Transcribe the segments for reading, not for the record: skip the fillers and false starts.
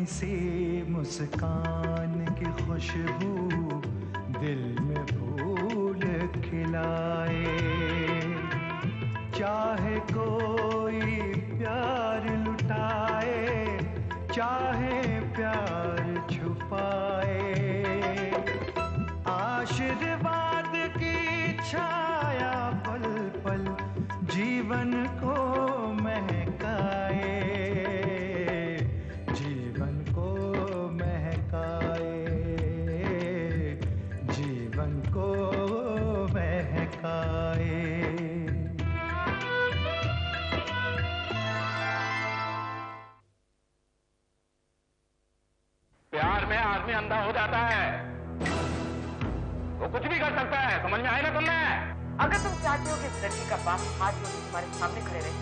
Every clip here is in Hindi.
सी मुस्कान की खुशबू दिल में फूल खिलाए। चाहे कोई प्यार लुटाए, चाहे प्यार छुपाए, आशीर्वाद की छाया पल पल जीवन को महकाए, जीवन को महकाए, जीवन को महकाए। प्यार में आदमी अंधा हो जाता है, वो कुछ भी कर सकता है। समझ में आए ना तुमने? अगर तुम चाहते हो कि इस लड़की का बाप हाथ जोड़ के तुम्हारे सामने खड़े रहे,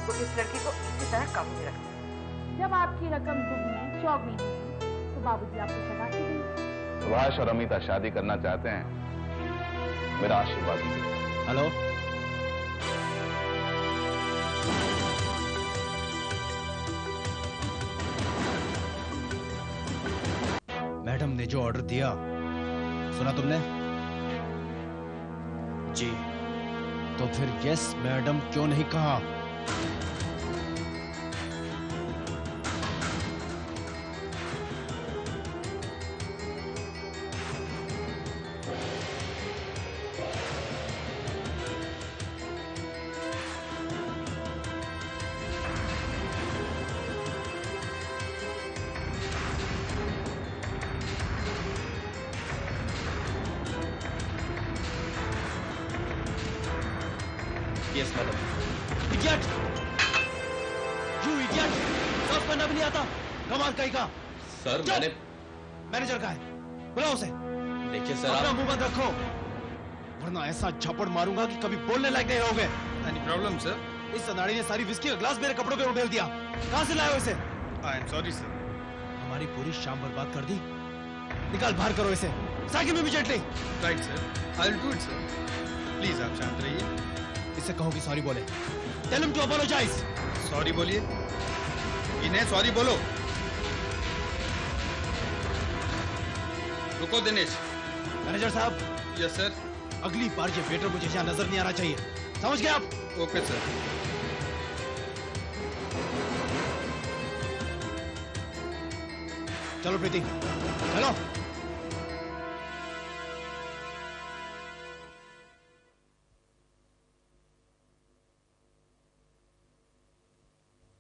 तो इस लड़की को इसी तरह काबू में रखना। जब आपकी रकम दुगनी चौगनी होगी तो बाबूजी आपको शबाशी देंगे। सुभाष और अमिता शादी करना चाहते हैं, मेरा आशीर्वाद दीजिए। हेलो, मैडम ने जो ऑर्डर दिया सुना तुमने? जी। तो फिर यस मैडम क्यों नहीं कहा? Yes, madam. Idiot! You idiot! Surf करना भी नहीं आता? कमाल कहीं का? सर मैनेजर का है, बुलाओ उसे। देखिए सर, अपना मुंह बंद रखो, वरना ऐसा झपड़ मारूंगा कि कभी बोलने लायक नहीं रहोगे। Any problem sir? इस अनाड़ी ने सारी विस्की का ग्लास मेरे कपड़ों पे उड़ेल दिया। कहां से लाए हो इसे? I am sorry sir. हमारी पूरी शाम बर्बाद कर दी। निकाल बाहर करो इसे, साइकिल में immediately. Right sir, I will do it sir. Please आप शांत रहिए। इससे कहो कि सॉरी बोले। Tell him to apologise. Sorry बोलिए, इन्हें सॉरी बोलो। रुको दिनेश। मैनेजर साहब। Yes sir. अगली बार ये वेटर मुझे यहाँ नजर नहीं आना चाहिए, समझ गए आप? Okay sir. चलो प्रीति, चलो।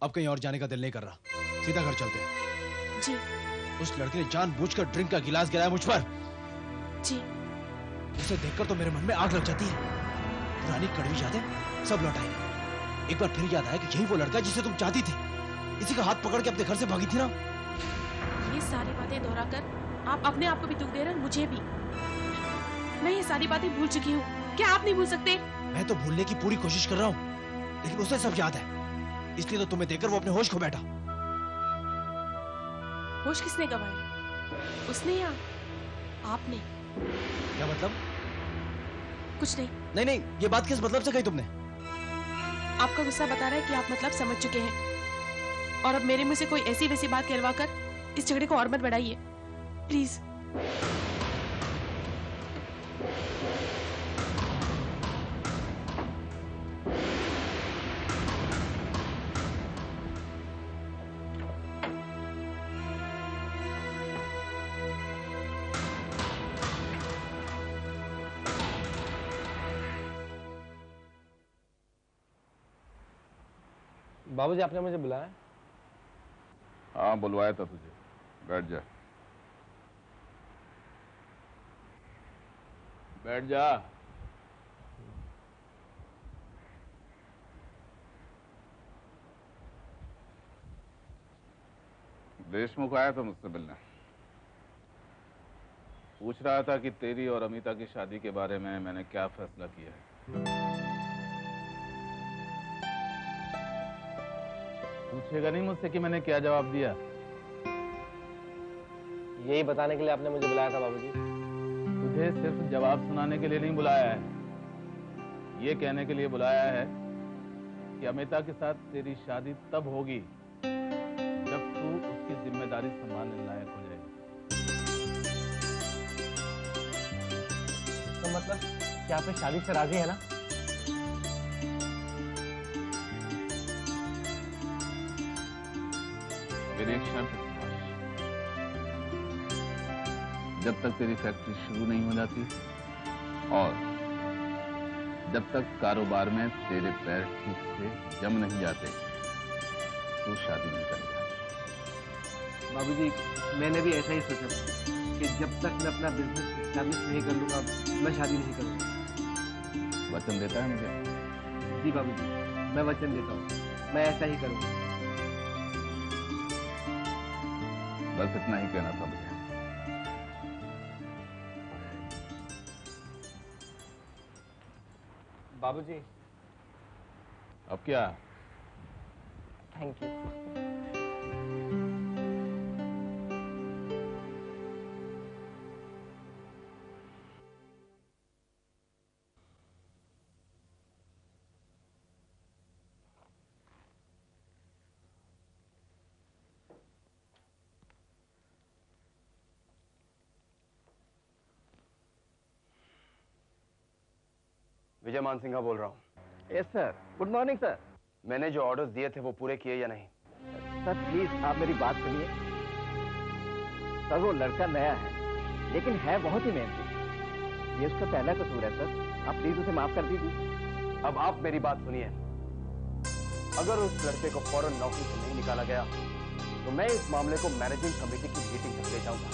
अब कहीं और जाने का दिल नहीं कर रहा, सीधा घर चलते हैं। जी। उस लड़के ने जानबूझकर ड्रिंक का गिलास गिराया मुझ पर। जी। उसे देखकर तो मेरे मन में आग लग जाती है। पुरानी कड़वी यादें सब लौट आई। एक बार फिर याद आया कि यही वो लड़का जिसे तुम चाहती थी। इसी का हाथ पकड़ के अपने घर से भागी थी ना। ये सारी बातें दोहराकर आप अपने आप को भी दुख दे रहे हैं, मुझे भी। मैं ये सारी बातें भूल चुकी हूँ, क्या आप नहीं भूल सकते? मैं तो भूलने की पूरी कोशिश कर रहा हूँ, लेकिन उसे सब याद है। इसलिए तो तुम्हें देखकर वो अपने होश खो बैठा। होश किसने गंवाए? उसने या आपने? क्या मतलब? कुछ नहीं। नहीं नहीं, ये बात किस मतलब से कही तुमने? आपका गुस्सा बता रहा है कि आप मतलब समझ चुके हैं, और अब मेरे मुंह से कोई ऐसी वैसी बात कहलवा कर इस झगड़े को और मत बढ़ाइए, प्लीज। बाबूजी, आपने मुझे बुलाया? हाँ, बुलवाया था तुझे। बैठ जा, बैठ जा। देशमुख आया था मुझसे मिलने। पूछ रहा था कि तेरी और अमिता की शादी के बारे में मैंने क्या फैसला किया है। पूछेगा नहीं मुझसे कि मैंने क्या जवाब दिया? यही बताने के लिए आपने मुझे बुलाया था बाबूजी? तुझे सिर्फ जवाब सुनाने के लिए नहीं बुलाया है, ये कहने के लिए बुलाया है कि अमिता के साथ तेरी शादी तब होगी जब तू तुम्हारी संभालने लायक हो जाएगी। तो मतलब क्या आप इस शादी से राजी है ना? मेरी एक शर्त है सुभाष, जब तक तेरी फैक्ट्री शुरू नहीं हो जाती और जब तक कारोबार में तेरे पैर ठीक से जम नहीं जाते, तू शादी नहीं करेगा। बाबूजी, मैंने भी ऐसा ही सोचा कि जब तक मैं अपना बिजनेस एस्टैब्लिश नहीं कर लूंगा, मैं शादी नहीं करूंगा। वचन देता है मुझे? जी बाबूजी, मैं वचन देता हूँ, मैं ऐसा ही करूंगा। बस इतना ही कहना था मुझे। बाबूजी, अब क्या? Thank you. विजय मानसिंघा बोल रहा हूँ। Yes sir, good morning sir. मैंने जो ऑर्डर्स दिए थे वो पूरे किए या नहीं? सर प्लीज आप मेरी बात सुनिए। सर वो लड़का नया है, लेकिन है बहुत ही मेहनती। ये उसका पहला कसूर है सर, आप प्लीज उसे माफ कर दीजिए। अब आप मेरी बात सुनिए। अगर उस लड़के को फौरन नौकरी से नहीं निकाला गया तो मैं इस मामले को मैनेजिंग कमेटी की मीटिंग तक ले जाऊंगा।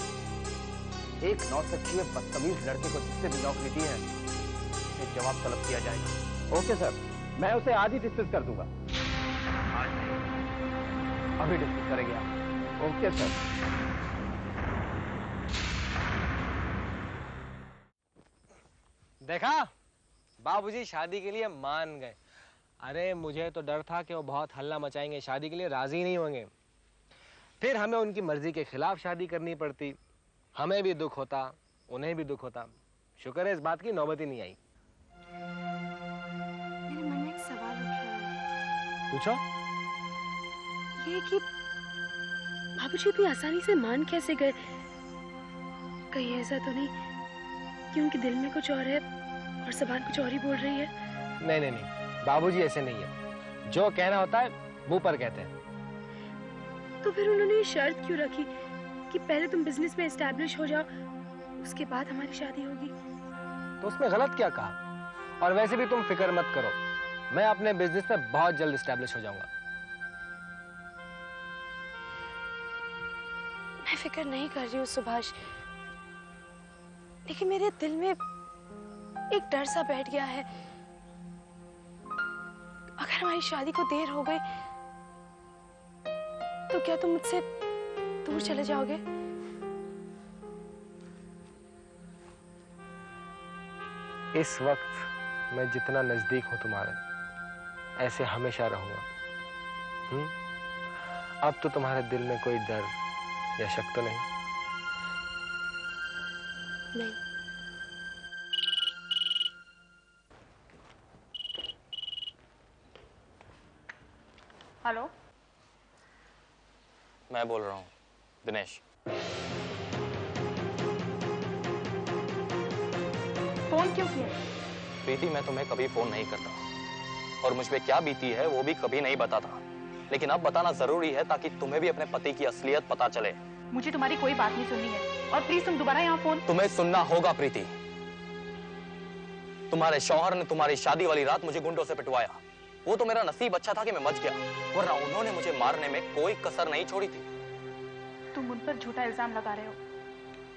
एक नौसिखिए बदतमीज लड़के को जिससे भी नौकरी दी है, उससे जवाब तलब किया जाएगा। ओके सर, मैं उसे आज ही डिस्कस कर दूंगा। आज नहीं, अभी डिस्कस करेंगे आप। Okay sir. देखा, बाबूजी शादी के लिए मान गए। अरे मुझे तो डर था कि वो बहुत हल्ला मचाएंगे, शादी के लिए राजी नहीं होंगे, फिर हमें उनकी मर्जी के खिलाफ शादी करनी पड़ती। हमें भी दुख होता, उन्हें भी दुख होता। शुक्र है इस बात की नौबत ही नहीं आई। मेरे मन में एक सवाल उठ रहा है। पूछो। ये कि बाबूजी इतनी आसानी से मान कैसे गए? कहीं ऐसा तो नहीं कि उनके दिल में कुछ और है और ज़बान कुछ और ही बोल रही है? नहीं नहीं नहीं, बाबूजी ऐसे नहीं है। जो कहना होता है मुंह पर कहते हैं। तो फिर उन्होंने ये शर्त क्यों रखी कि पहले तुम बिजनेस में एस्टैब्लिश हो जाओ, उसके बाद हमारी शादी होगी? तो उसमें गलत क्या कहा? और वैसे भी तुम फिक्र मत करो, मैं अपने बिजनेस में बहुत जल्द एस्टैब्लिश हो जाऊंगा। मैं फिक्र नहीं कर रही हूँ सुभाष, लेकिन मेरे दिल में एक डर सा बैठ गया है। अगर हमारी शादी को देर हो गई तो क्या तुम मुझसे दूर चले जाओगे? इस वक्त मैं जितना नजदीक हूं तुम्हारे, ऐसे हमेशा रहूंगा। अब तो तुम्हारे दिल में कोई डर या शक तो नहीं? नहीं। हेलो, मैं बोल रहा हूँ, दिनेश। फोन क्यों किया? प्रीति, मैं तुम्हें कभी फोन नहीं करता और मुझ पे क्या बीती है वो भी कभी नहीं बताता, लेकिन अब बताना जरूरी है ताकि तुम्हें भी अपने पति की असलियत पता चले। मुझे तुम्हारी कोई बात नहीं सुननी है और प्लीज तुम दोबारा यहाँ फोन। तुम्हें सुनना होगा प्रीति। तुम्हारे शौहर ने तुम्हारी शादी वाली रात मुझे गुंडों से पिटवाया। वो तो मेरा नसीब अच्छा था कि मैं बच गया, वरना उन्होंने मुझे मारने में कोई कसर नहीं छोड़ी थी। तुम उन पर झूठा इल्जाम लगा रहे हो,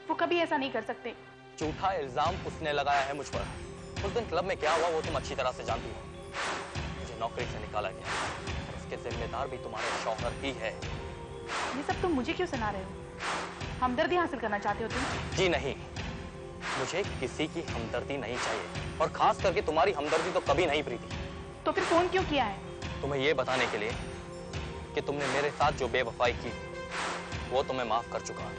वो कभी ऐसा नहीं कर सकते। झूठा इल्जाम उसने लगाया है मुझ पर। उस दिन क्लब में क्या हुआ वो तुम अच्छी तरह से जानती हो। मुझे नौकरी से निकाला गया और उसके जिम्मेदार भी तुम्हारे शौहर ही है। ये सब तुम मुझे क्यों सुना रहे हो? हमदर्दी हासिल करना चाहते हो तुम? जी नहीं, मुझे किसी की हमदर्दी नहीं चाहिए, और खास करके तुम्हारी हमदर्दी तो कभी नहीं प्रीति। तो फिर फोन क्यों किया है? तुम्हें यह बताने के लिए कि तुमने मेरे साथ जो बेवफाई की वो तुम्हें माफ कर चुका है,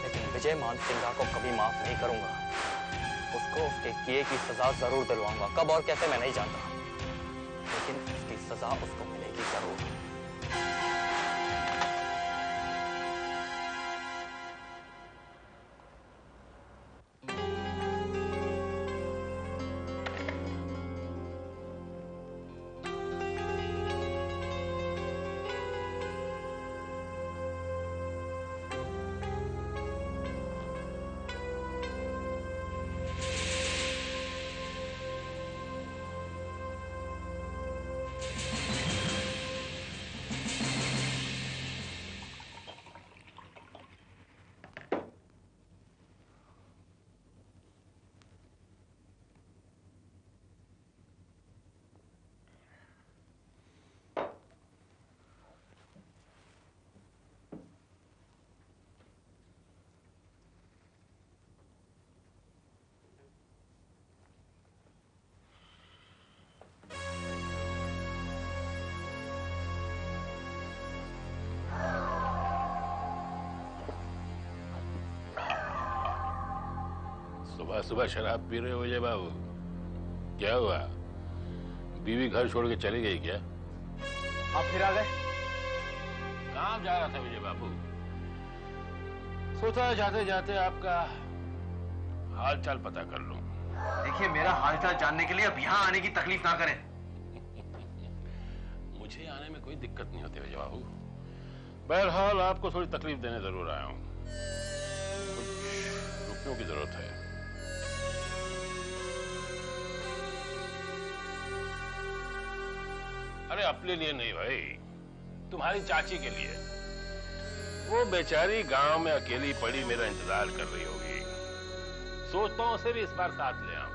लेकिन विजय मानसिंघा को कभी माफ नहीं करूंगा। उसको उसके किए की सजा जरूर दिलवाऊंगा। कब और कैसे मैं नहीं जानता, लेकिन उसकी सजा उसको मिलेगी जरूर। सुबह सुबह शराब पी रहे हो विजय बाबू? क्या हुआ, बीवी घर छोड़ के चली गई क्या? आप फिर आ गए? कहाँ जा रहा था विजय बाबू? सोचा जाते जाते आपका हाल चाल पता कर लूं। देखिए, मेरा हालचाल जानने के लिए अब यहाँ आने की तकलीफ ना करें। मुझे आने में कोई दिक्कत नहीं होती विजय बाबू। बहरहाल आपको थोड़ी तकलीफ देने जरूर आया हूं। कुछ रुपयों की जरूरत है। अरे अपने लिए नहीं भाई, तुम्हारी चाची के लिए। वो बेचारी गांव में अकेली पड़ी मेरा इंतजार कर रही होगी। सोचता हूं उसे भी इस बार साथ ले आऊं,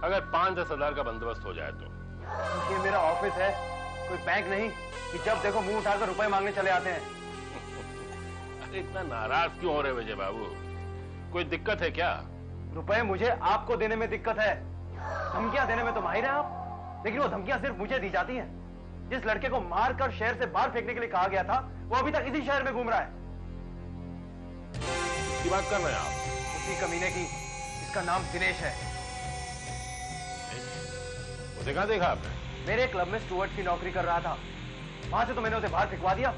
अगर 5-10 हजार का बंदोबस्त हो जाए तो। ये मेरा ऑफिस है, कोई बैंक नहीं कि जब देखो मुंह उठाकर रुपए मांगने चले आते हैं। अरे इतना नाराज क्यों हो रहे विजय बाबू? कोई दिक्कत है क्या? रुपए मुझे आपको देने में दिक्कत है। धमकियां देने में तो माहिर हैं आप, लेकिन वो धमकियां सिर्फ मुझे दी जाती हैं। जिस लड़के को मारकर शहर से बाहर फेंकने के लिए कहा गया था, वो अभी तक इसी शहर में घूम रहा है। की बात कर रहे हैं आप? उसी कमीने की, इसका नाम दिनेश है। उसे कहाँ देखा आपने? मेरे क्लब में स्टूअर्ट की नौकरी कर रहा था। वहां से तो मैंने उसे बाहर फेंकवा दिया,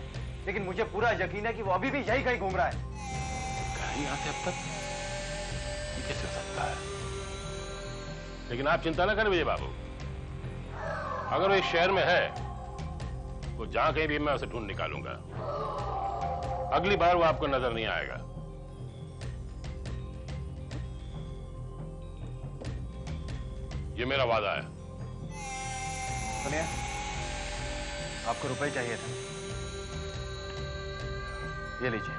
लेकिन मुझे पूरा यकीन है कि वो अभी भी यही कहीं घूम रहा है। कहीं यहाँ से अब तक? ये कैसे हो सकता है? लेकिन आप चिंता ना करें विजय बाबू, अगर वो इस शहर में है तो जहां कहीं भी मैं उसे ढूंढ निकालूंगा। अगली बार वो आपको नजर नहीं आएगा। ये मेरा वादा है। सुनिए, आपको रुपए चाहिए थे, ये लीजिए।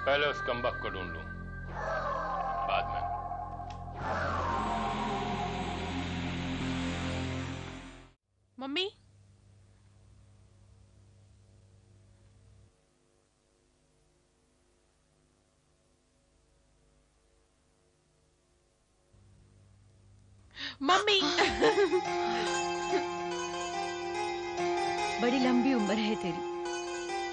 पहले उस कमबख्त को ढूंढ लूं, बाद में। Mummy, mummy. बड़ी लंबी उम्र है तेरी,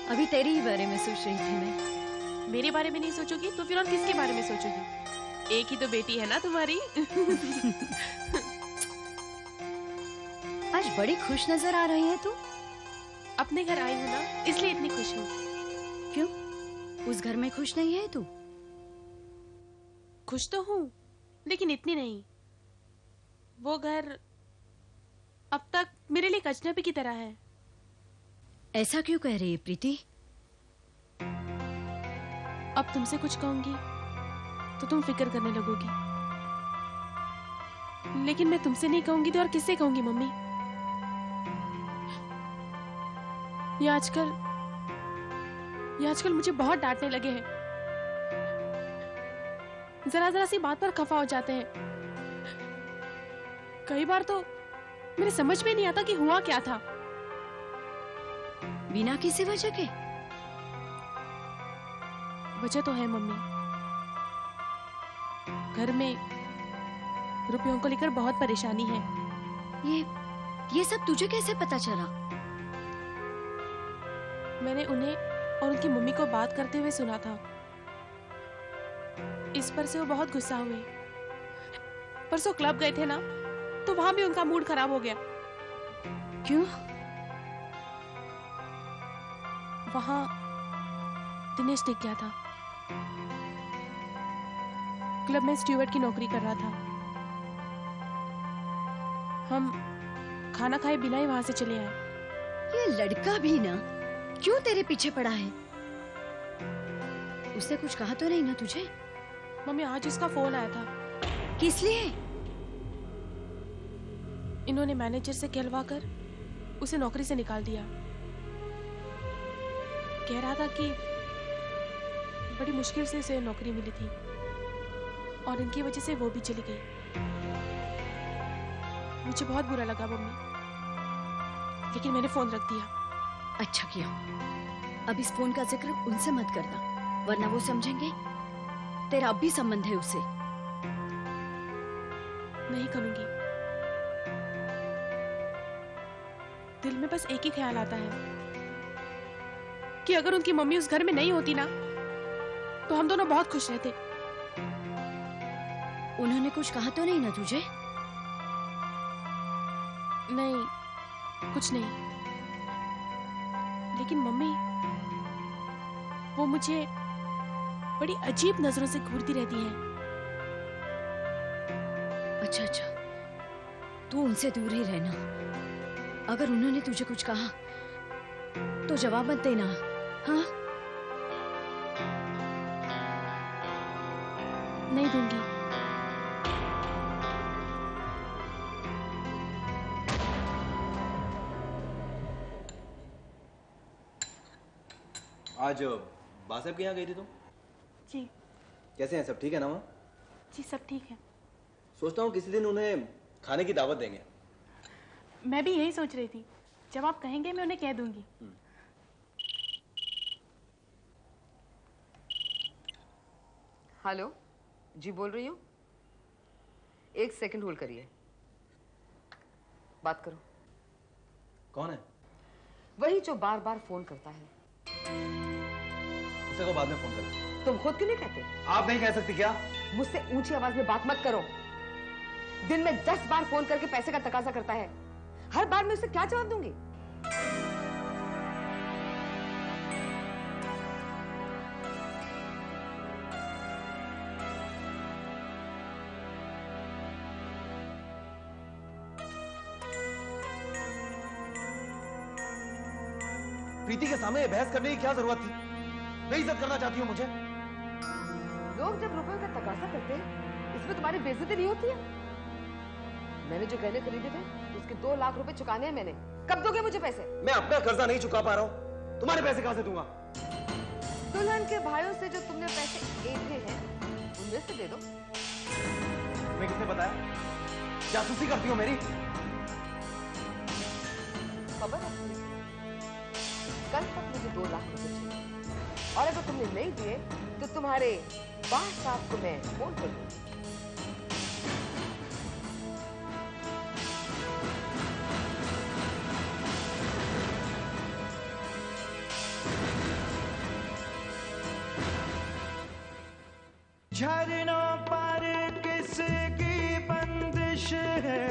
अभी तेरे ही बारे में सोच रही थी मैं। मेरे बारे में नहीं सोचोगी तो फिर और किसके बारे में सोचोगी? एक ही तो बेटी है ना तुम्हारी। आज बड़ी खुश नजर आ रही है तू। अपने घर आई हूँ ना, इसलिए इतनी खुश हूँ। क्यों, उस घर में खुश नहीं है तू? खुश तो हूँ, लेकिन इतनी नहीं। वो घर अब तक मेरे लिए एक अजनबी की तरह है। ऐसा क्यों कह रही है प्रीति? अब तुमसे कुछ कहूंगी तो तुम फिक्र करने लगोगी, लेकिन मैं तुमसे नहीं कहूंगी तो और किससे कहूंगी मम्मी? ये आजकल मुझे बहुत डांटने लगे हैं। जरा जरा सी बात पर खफा हो जाते हैं। कई बार तो मेरे समझ में नहीं आता कि हुआ क्या था। बिना किसी वजह के? वजह तो है मम्मी। घर में रुपयों को लेकर बहुत परेशानी है। ये सब तुझे कैसे पता चला? मैंने उन्हें और उनकी मम्मी को बात करते हुए सुना था। इस पर से वो बहुत गुस्सा हुए। परसों क्लब गए थे ना, तो वहां भी उनका मूड खराब हो गया। क्यों? वहां दिनेश दिख गया था। क्लब में स्टीवर्ड की नौकरी कर रहा था। हम खाना खाए बिना ही वहां से चले आए। ये लड़का भी ना क्यों तेरे पीछे पड़ा है? उसने कुछ कहा तो नहीं ना तुझे? मम्मी, आज उसका फोन आया था। किस लिए? इन्होंने मैनेजर से कहलवा कर उसे नौकरी से निकाल दिया। कह रहा था कि बड़ी मुश्किल से उसे नौकरी मिली थी और इनकी वजह से वो भी चली गई। मुझे बहुत बुरा लगा मम्मी, लेकिन मैंने फोन रख दिया। अच्छा किया। अब इस फोन का जिक्र उनसे मत करना, वरना वो समझेंगे तेरा अब भी संबंध है उससे। नहीं करूंगी। दिल में बस एक ही ख्याल आता है कि अगर उनकी मम्मी उस घर में नहीं होती ना, तो हम दोनों बहुत खुश रहते। उन्होंने कुछ कहा तो नहीं ना तुझे? नहीं, कुछ नहीं। लेकिन मम्मी, वो मुझे बड़ी अजीब नजरों से घूरती रहती है। अच्छा अच्छा, तू उनसे दूर ही रहना। अगर उन्होंने तुझे कुछ कहा तो जवाब मत देना, हाँ? नहीं दूंगी। आज बासाहब के यहाँ गई थी तुम? जी। कैसे हैं सब? ठीक है ना वहाँ? जी सब ठीक है। सोचता हूँ किसी दिन उन्हें खाने की दावत देंगे। मैं भी यही सोच रही थी। जब आप कहेंगे मैं उन्हें कह दूंगी। हेलो जी, बोल रही हूँ। 1 सेकंड होल्ड करिए, बात करो। कौन है? वही जो बार बार फोन करता है। उसे को बाद में फोन करो। तुम खुद क्यों नहीं कहते? आप नहीं कह सकती क्या? मुझसे ऊंची आवाज में बात मत करो। दिन में 10 बार फोन करके पैसे का तकाजा करता है। हर बार मैं उसे क्या जवाब दूंगी? प्रीति के सामने बहस करने की क्या जरूरत थी? बेइज्जत करना चाहती हो मुझे? लोग जब रुपए का तकाजा करते हैं, इसमें तुम्हारी बेइज्जती नहीं होती है? मैंने जो गहने खरीदे थे, उसके 2 लाख रुपए चुकाने हैं मैंने। कब दोगे मुझे पैसे? मैं अपना कर्जा नहीं चुका पा रहा हूँ, तुम्हारे पैसे कहां से दूंगा? दुल्हन के भाइयों से जो तुमने पैसे ऐंठे हैं, उनमें से दे दो। तुम्हें किसने बताया? जासूसी करती हो मेरी? खबर है? कल तक मुझे 2 लाख रुपए चाहिए, और अगर तुमने नहीं दिए तो तुम्हारे बास साहब को मैं फोन कर दूंगी। झरनों पर किसकी बंदिश है,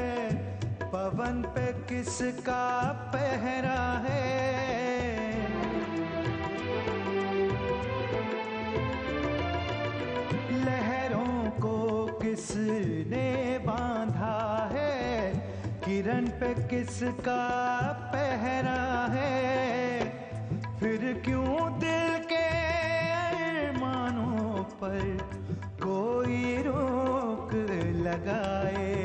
पवन पे किसका पहरा है। लहरों को किसने बांधा है, किरण पे किसका पहरा है। फिर क्यों दिल के अरमानों पर कोई रोक लगाए।